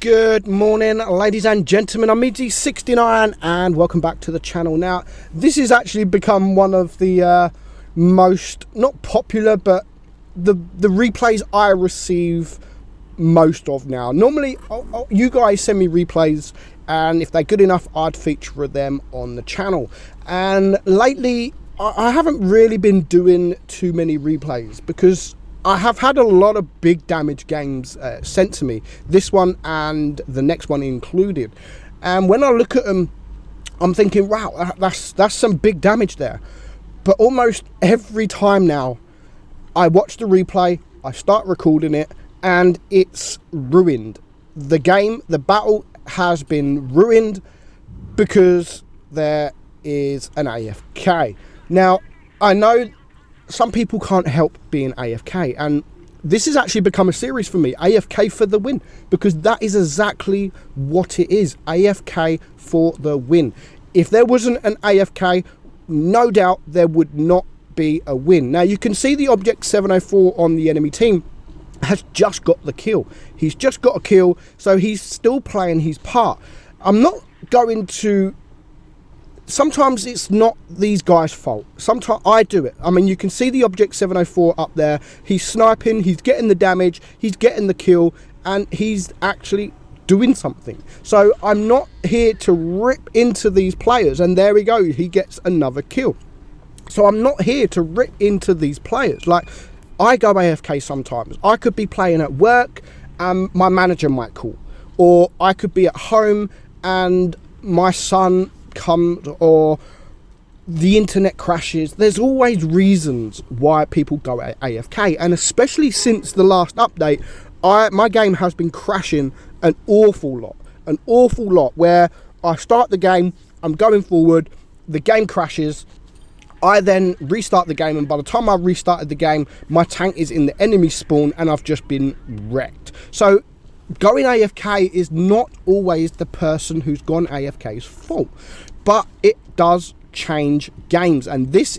Good morning, ladies and gentlemen. I'm meadsy69 and welcome back to the channel. Now, this has actually become one of the most, not popular, but the replays I receive most of now. Normally, you guys send me replays, and if they're good enough, I'd feature them on the channel. And lately, I haven't really been doing too many replays because I have had a lot of big damage games sent to me, this one and the next one included. And when I look at them, I'm thinking, wow, that's some big damage there. But almost every time now, I watch the replay, I start recording it, and it's ruined. The game, the battle has been ruined because there is an AFK. Now, I know some people can't help being AFK, and this has actually become a series for me, AFK for the win, because that is exactly what it is, AFK for the win. If there wasn't an AFK, no doubt there would not be a win. Now you can see the Object 704 on the enemy team has just got the kill. He's just got a kill, so he's still playing his part. I'm not going to... Sometimes it's not these guys' fault. Sometimes I do it. I mean, you can see the Object 704 up there. He's sniping, he's getting the damage, he's getting the kill, and he's actually doing something. So I'm not here to rip into these players, and there we go, he gets another kill. So I'm not here to rip into these players. Like, I go AFK sometimes. I could be playing at work and my manager might call, or I could be at home and my son comes, or the internet crashes. There's always reasons why people go AFK, and especially since the last update, my game has been crashing an awful lot, where I start the game, I'm going forward, the game crashes, I then restart the game, and by the time I've restarted the game, my tank is in the enemy spawn and I've just been wrecked. So going AFK is not always the person who's gone AFK's fault, but it does change games, and this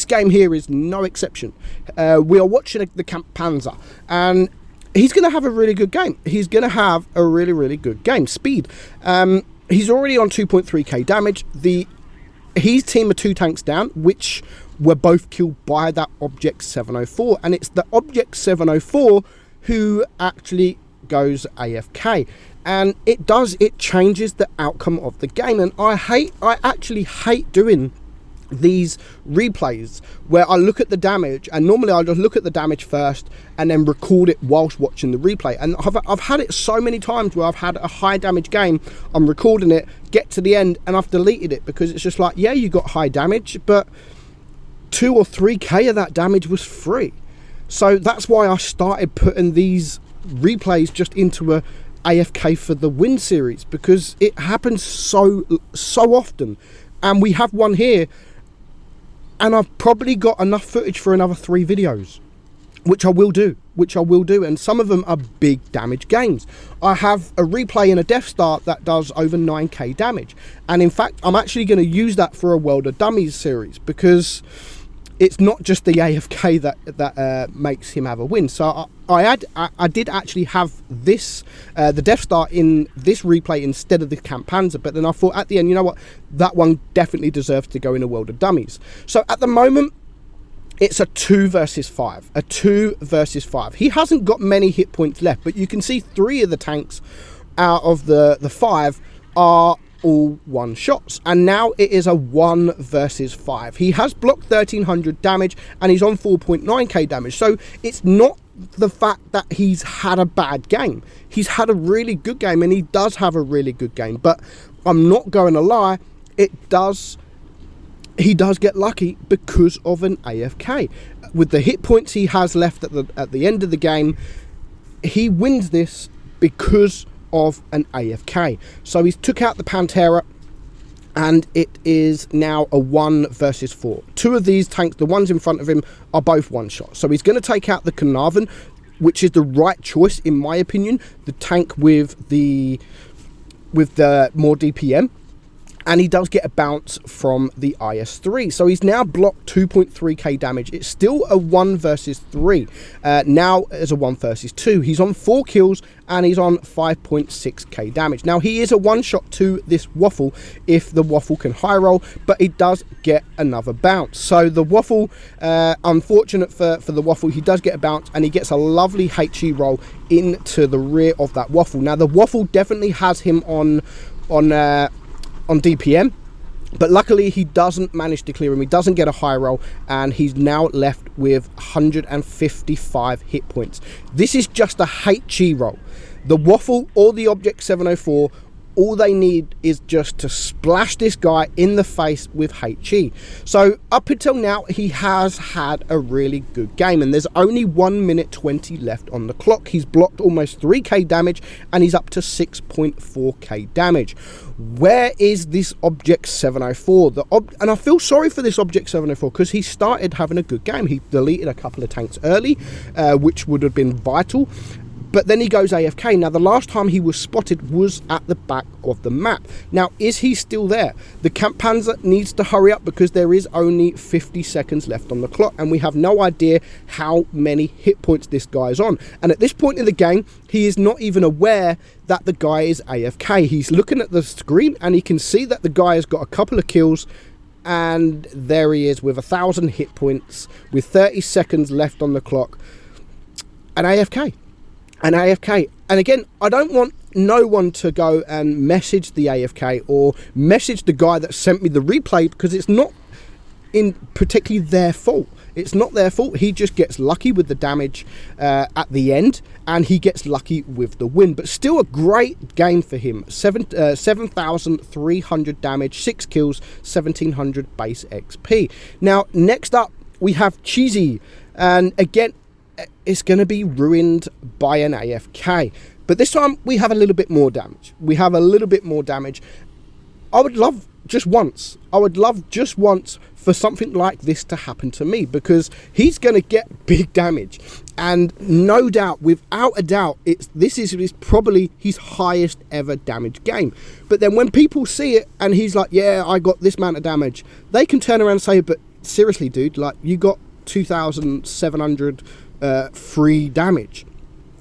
game here is no exception. We are watching the Camp Panzer, and he's going to have a really good game. He's going to have a really good game. Speed. He's already on 2.3k damage. His team are 2 tanks down, which were both killed by that Object 704, and it's the Object 704 who actually goes AFK, and it changes the outcome of the game. And I actually hate doing these replays where I look at the damage, and normally I'll just look at the damage first and then record it whilst watching the replay. And I've had it so many times where I've had a high damage game, I'm recording it, get to the end, and I've deleted it because it's just like, yeah, you got high damage, but 2 or 3k of that damage was free. So that's why I started putting these replays just into a AFK for the win series, because it happens so often. And we have one here, and I've probably got enough footage for another 3 videos, which I will do, and some of them are big damage games. I have a replay in a Death Star that does over 9k damage, and in fact I'm actually going to use that for a World of Dummies series, because it's not just the AFK that makes him have a win. So I did actually have this, the Death Star in this replay instead of the Camp Panzer, but then I thought at the end, you know what, that one definitely deserves to go in a World of Dummies. So at the moment, it's a 2 versus 5. A 2 versus 5. He hasn't got many hit points left, but you can see 3 of the tanks out of the 5 are all one shots, and now it is a 1 versus 5. He has blocked 1300 damage and he's on 4.9k damage. So it's not the fact that he's had a bad game. He's had a really good game, and he does have a really good game, but I'm not going to lie, he does get lucky because of an AFK. With the hit points he has left at the end of the game, he wins this because of an AFK. So he's took out the Pantera, and it is now a 1 versus 4. 2 of these tanks, the ones in front of him, are both one shot. So he's going to take out the Carnarvon, which is the right choice in my opinion, the tank with the more DPM. and he does get a bounce from the IS-3. So he's now blocked 2.3k damage. It's still a 1 versus 3. Now as a 1 versus 2. He's on 4 kills and he's on 5.6k damage. Now he is a one-shot to this waffle if the waffle can high roll, but he does get another bounce. So the waffle, unfortunate for the waffle, he does get a bounce and he gets a lovely HE roll into the rear of that waffle. Now the waffle definitely has him on DPM, but luckily he doesn't manage to clear him. He doesn't get a high roll, and he's now left with 155 hit points. This is just a HE roll. The waffle or the Object 704, all they need is just to splash this guy in the face with HE. So up until now, he has had a really good game, and there's only 1 minute 20 left on the clock. He's blocked almost 3k damage, and he's up to 6.4k damage. Where is this Object 704? And I feel sorry for this Object 704 because he started having a good game. He deleted a couple of tanks early, which would have been vital. But then he goes AFK. Now, the last time he was spotted was at the back of the map. Now, is he still there? The Camp Panzer needs to hurry up because there is only 50 seconds left on the clock, and we have no idea how many hit points this guy is on. And at this point in the game, he is not even aware that the guy is AFK. He's looking at the screen, and he can see that the guy has got a couple of kills, and there he is with 1,000 hit points, with 30 seconds left on the clock, and AFK. And AFK. And again, I don't want no one to go and message the AFK or message the guy that sent me the replay, because it's not in particularly their fault. It's not their fault. He just gets lucky with the damage at the end, and he gets lucky with the win. But still a great game for him. 7,300 damage, 6 kills, 1,700 base XP. Now, next up, we have Cheesy. And again, it's going to be ruined by an AFK. But this time, we have a little bit more damage. I would love just once for something like this to happen to me, because he's going to get big damage. And no doubt, without a doubt, this is probably his highest ever damage game. But then when people see it and he's like, yeah, I got this amount of damage, they can turn around and say, but seriously, dude, like, you got 2,700 free damage.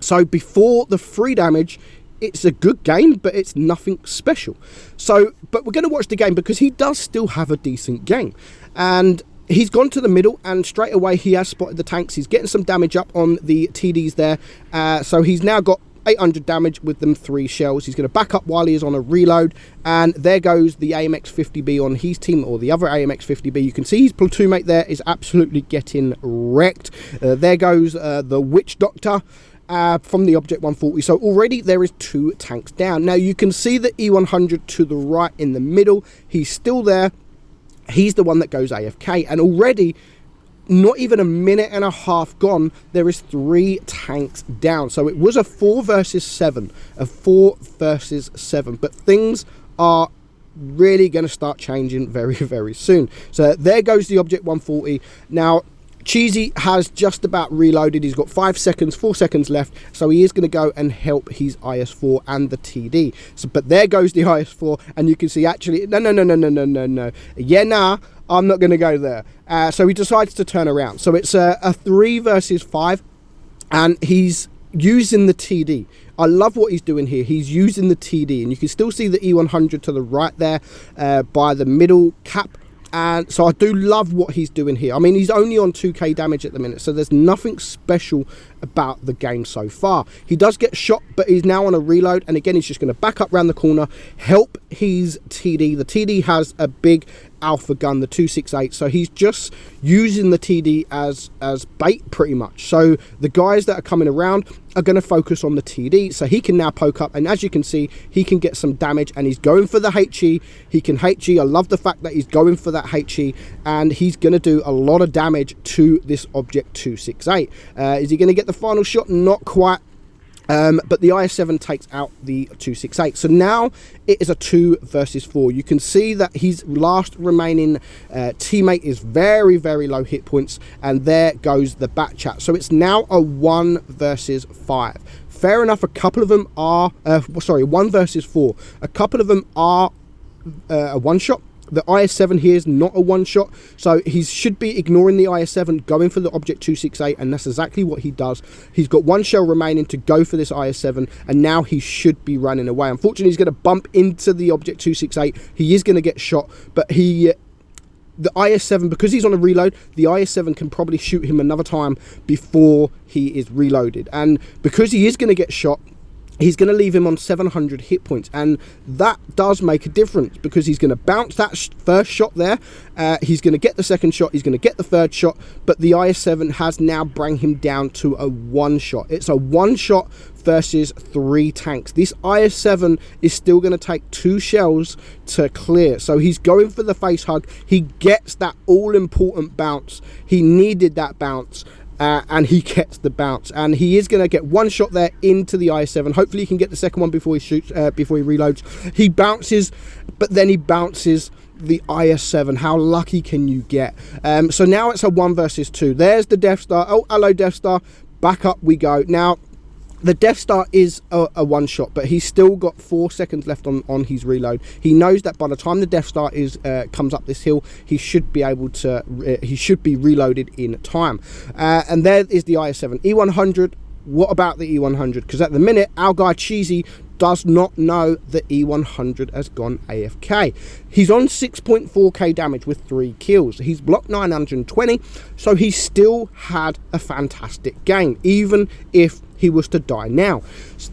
So before the free damage, it's a good game, but it's nothing special. So, but we're going to watch the game because he does still have a decent game. And he's gone to the middle, and straight away he has spotted the tanks. He's getting some damage up on the TDs there. So he's now got 800 damage with them 3 shells. He's going to back up while he is on a reload, and there goes the AMX-50B on his team, or the other AMX-50B. You can see his platoon mate there is absolutely getting wrecked. There goes the Witch Doctor from the Object 140. So already there is 2 tanks down. Now you can see the E100 to the right in the middle. He's still there. He's the one that goes AFK, and already, not even a minute and a half gone, there is 3 tanks down. So it was a 4 versus 7, but things are really going to start changing very, very soon. So there goes the Object 140. Now, Cheesy has just about reloaded. He's got 4 seconds left, so he is going to go and help his IS-4 and the TD. So, but there goes the IS-4, and you can see actually, no. Yeah, nah, I'm not going to go there. So he decides to turn around. So it's a 3 versus 5, and he's using the TD. I love what he's doing here. He's using the TD, and you can still see the E100 to the right there by the middle cap. And so I do love what he's doing here. I mean, he's only on 2k damage at the minute, so there's nothing special about the game so far. He does get shot, but he's now on a reload, and again, he's just going to back up around the corner, help his TD. The TD has a big alpha gun, the 268, so he's just using the TD as bait pretty much. So the guys that are coming around are going to focus on the TD, so he can now poke up, and as you can see, he can get some damage, and he's going for the HE. He can HE. I love the fact that he's going for that HE, and he's going to do a lot of damage to this Object 268. Is he going to get the final shot? Not quite. But the IS-7 takes out the 268. So now it is a 2 versus 4. You can see that his last remaining teammate is very, very low hit points. And there goes the bat chat. So it's now a 1 versus 5. Fair enough, a couple of them are... 1 versus 4. A couple of them are a one-shot. The IS-7 here is not a one-shot, so he should be ignoring the IS-7, going for the Object 268, and that's exactly what he does. He's got one shell remaining to go for this IS-7, and now he should be running away. Unfortunately, he's going to bump into the Object 268. He is going to get shot, but the IS-7, because he's on a reload, the IS-7 can probably shoot him another time before he is reloaded. And because he is going to get shot, he's going to leave him on 700 hit points, and that does make a difference because he's going to bounce that first shot there. He's going to get the second shot, he's going to get the third shot, but the IS-7 has now bring him down to a one shot. It's a one shot versus 3 tanks. This IS-7 is still going to take 2 shells to clear, so he's going for the face hug. He gets that all important bounce. He needed that bounce. And he gets the bounce, and he is going to get one shot there into the IS-7. Hopefully he can get the second one before he shoots, before he reloads. He bounces, but then he bounces the IS-7. How lucky can you get? So now it's a 1 versus 2. There's the Death Star. Oh, hello Death Star. Back up we go. Now the Death Star is a one shot, but he's still got 4 seconds left on his reload. He knows that by the time the Death Star comes up this hill, he should be able to he should be reloaded in time. And there is the IS-7 E100. What about the E100? Because at the minute our guy Cheesy does not know the E100 has gone AFK. He's on 6.4k damage with 3 kills. He's blocked 920, so he still had a fantastic game, even if he was to die now.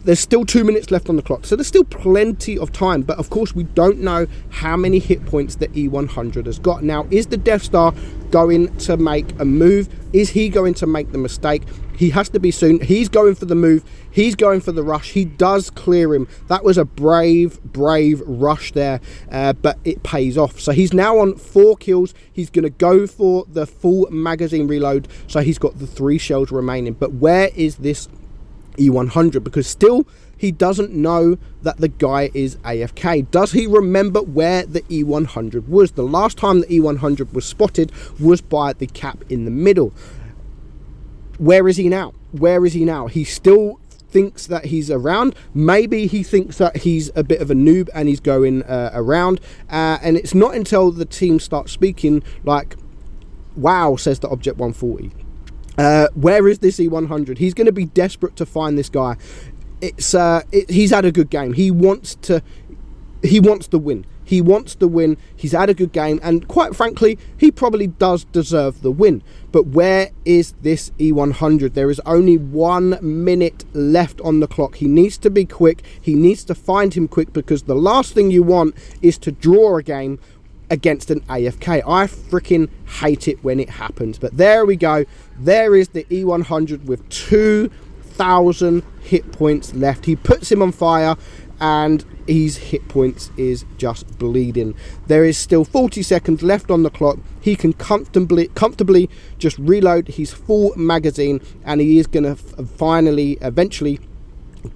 There's still 2 minutes left on the clock, so there's still plenty of time, but of course we don't know how many hit points the E100 has got. Now, is the Death Star going to make a move? Is he going to make the mistake? He has to be soon. He's going for the move. He's going for the rush. He does clear him. That was a brave rush there, but it pays off. So he's now on 4 kills. He's going to go for the full magazine reload, so he's got the 3 shells remaining. But where is this E100? Because still he doesn't know that the guy is AFK. Does he remember where the E100 was? The last time the E100 was spotted was by the cap in the middle. Where is he now? Where is he now? He still thinks that he's around. Maybe he thinks that he's a bit of a noob and he's going around, and it's not until the team starts speaking like, wow, says the Object 140. Where is this E100? He's going to be desperate to find this guy. He's had a good game. He wants the win. He wants the win. He's had a good game, and quite frankly, he probably does deserve the win. But where is this E100? There is only 1 minute left on the clock. He needs to be quick. He needs to find him quick, because the last thing you want is to draw a game against an AFK. I freaking hate it when it happens. But there we go. There is the E100 with 2,000 hit points left. He puts him on fire, and his hit points is just bleeding. There is still 40 seconds left on the clock. He can comfortably just reload his full magazine, and he is going to finally, eventually,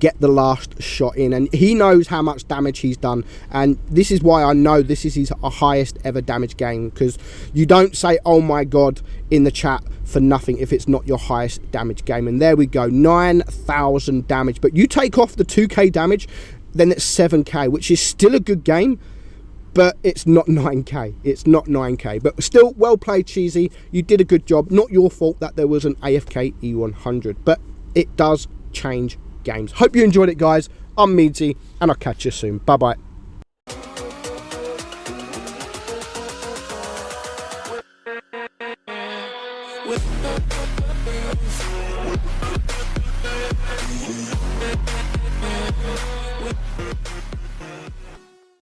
get the last shot in. And he knows how much damage he's done, and this is why I know this is his highest ever damage game, because you don't say oh my god in the chat for nothing if it's not your highest damage game. And there we go, 9,000 damage. But you take off the 2k damage, then it's 7k, which is still a good game, but it's not 9k. It's not 9k, but still well played, Cheesy. You did a good job. Not your fault that there was an AFK E100, but it does change games. Hope you enjoyed it, guys. I'm Meadsy, and I'll catch you soon. Bye bye. With